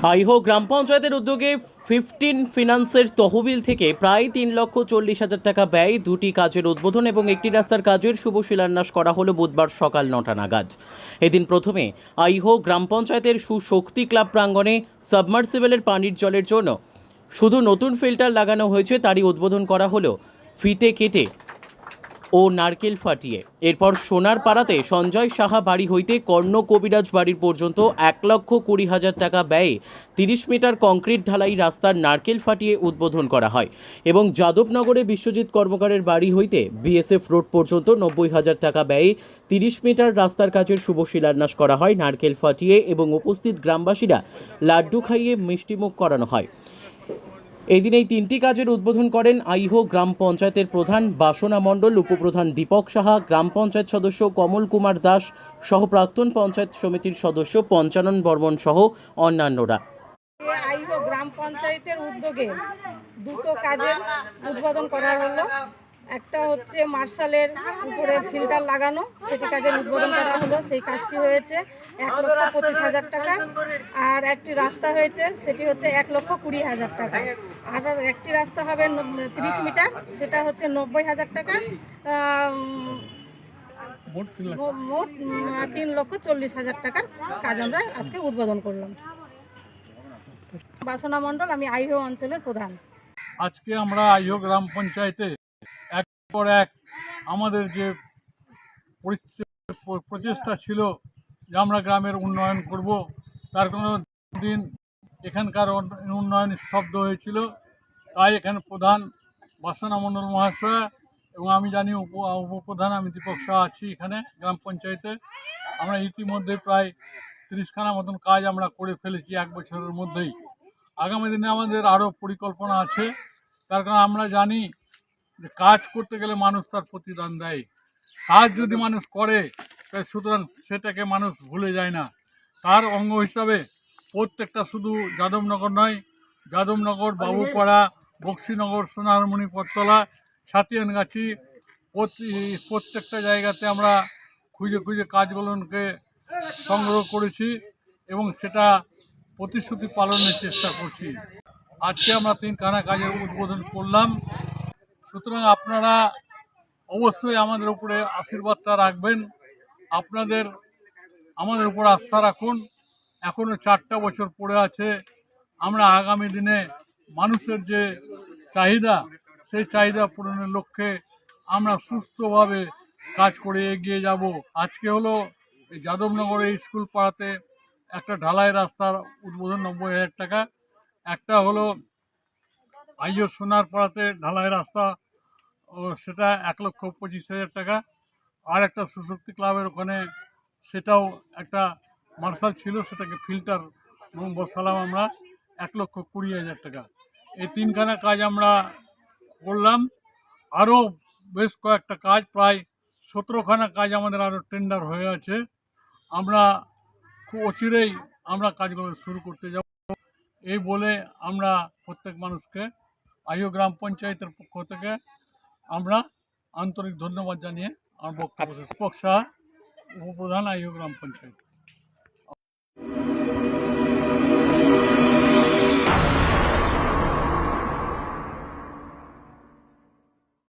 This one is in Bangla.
আইহো গ্রাম পঞ্চায়েতের উদ্যোগে 15 ফিন্যান্সের তহবিল থেকে প্রায় 3,40,000 টাকা ব্যয় দুটি কাজের উদ্বোধন এবং একটি রাস্তার কাজের শুভ শিলান্যাস করা হলো বুধবার সকাল 9টা নাগাদ। এদিন প্রথমে আইহো গ্রাম পঞ্চায়েতের সুশক্তি ক্লাব প্রাঙ্গণে সাবমার্সিবলের পানির জলের জন্য শুধু নতুন ফিল্টার লাগানো হয়েছে, তারই উদ্বোধন করা হলো ফিতে কেটে ও নারকেল ফাটিয়ে। এরপর সোনার পাড়াতে সঞ্জয় সাহা বাড়ি হইতে কর্ণ কবিরাজ বাড়ির পর্যন্ত 1,20,000 টাকা ব্যয়ে 30 মিটার কংক্রিট ঢালাই রাস্তার নারকেল ফাটিয়ে উদ্বোধন করা হয় এবং যাদবনগরে বিশ্বজিৎ কর্মকারের বাড়ি হইতে বিএসএফ রোড পর্যন্ত 90,000 টাকা ব্যয়ে 30 মিটার রাস্তার কাজের শুভ শিলান্যাস করা হয় নারকেল ফাটিয়ে এবং উপস্থিত গ্রামবাসীরা লাড্ডু খাইয়ে মিষ্টিমুখ করানো হয়। এদিন এই তিনটি কাজের উদ্বোধন করেন আইহো গ্রাম পঞ্চায়েতের প্রধান বাসনা মণ্ডল, উপপ্রধান দীপক সাহা, গ্রাম পঞ্চায়েত সদস্য কমল কুমার দাস সহ প্রাক্তন পঞ্চায়েত সমিতির সদস্য পঞ্চানন বর্মন সহ অন্যান্যরা। আইহো গ্রাম পঞ্চায়েতের উদ্যোগে দুটো কাজের উদ্বোধন করা হলো। একটা হচ্ছে মার্শালের উপরে ফিল্টার লাগানো, সেটি কাজের উদ্বোধন করা হলো। সেই কাজটি হয়েছে 1,25,000 টাকা। আর একটি রাস্তা হয়েছে, সেটি হচ্ছে 1,20,000 টাকা। আর একটি রাস্তা হবে 30 মিটার, সেটা হচ্ছে 90,000 টাকা। মোট 3,40,000 টাকার কাজ আমরা আজকে উদ্বোধন করলাম। বাসনা মণ্ডল, আমি আইহো অঞ্চলের প্রধান। আজকে আমরা আইহো গ্রাম পঞ্চায়েতে এক পর এক আমাদের যে প্রচেষ্টা ছিল যে আমরা গ্রামের উন্নয়ন করব, তার কোনো দিন এখানকার উন্নয়ন স্তব্ধ হয়েছিল। তাই এখানে প্রধান বাসনা মণ্ডল মহাশয় এবং আমি জানি উপপ্রধান আমি দীপক শাহ আছি এখানে গ্রাম পঞ্চায়েতে। আমরা ইতিমধ্যে প্রায় 30খানা মতন কাজ আমরা করে ফেলেছি এক বছরের মধ্যেই। আগামী দিনে আমাদের আরও পরিকল্পনা আছে, তার কারণ আমরা জানি যে কাজ করতে গেলে মানুষ তার প্রতিদান দেয়। কাজ যদি মানুষ করে সুতরাং সেটাকে মানুষ ভুলে যায় না। তার অঙ্গ হিসাবে প্রত্যেকটা শুধু যাদবনগর নয়, যাদবনগর, বাবুপাড়া, বক্সিনগর, সোনারমণি, পত্তলা, সাতিয়ানগাছি প্রত্যেকটা জায়গাতে আমরা খুঁজে খুঁজে কাজগুলোকে সংগ্রহ করেছি এবং সেটা প্রতিশ্রুতি পালনের চেষ্টা করছি। আজকে আমরা 3খানা কাজের উদ্বোধন করলাম। সুতরাং আপনারা অবশ্যই আমাদের উপরে আশীর্বাদটা রাখবেন, আমাদের উপর আস্থা রাখুন। এখনও 4টা বছর পড়ে আছে। আমরা আগামী দিনে মানুষের যে চাহিদা, সেই চাহিদা পূরণের লক্ষ্যে আমরা সুস্থভাবে কাজ করে এগিয়ে যাব। আজকে হলো এই যাদবনগরে স্কুল পাড়াতে একটা ঢালাই রাস্তার উদ্বোধন 90,000 টাকা, একটা হলো আইও সোনার পাড়াতে ঢালাই রাস্তা সেটা 1,25,000 টাকা, আর একটা সুশক্তি ক্লাবের ওখানে সেটাও একটা মার্শাল ছিল, সেটাকে ফিল্টার বসালাম আমরা 1,20,000 টাকা। এই 3খানা কাজ আমরা করলাম। আরও বেশ কয়েকটা কাজ, প্রায় 17খানা কাজ আমাদের আরও টেন্ডার হয়ে আছে। আমরা খুব অচিরেই আমরা কাজগুলো শুরু করতে যাব। এই বলে আমরা প্রত্যেক মানুষকে আইহো গ্রাম পঞ্চায়েতের পক্ষ থেকে আমরা আন্তরিক ধন্যবাদ জানিয়ে আমার বক্তব্য শেষ। দীপক শাহ, উপপ্রধান, আইহো গ্রাম পঞ্চায়েত।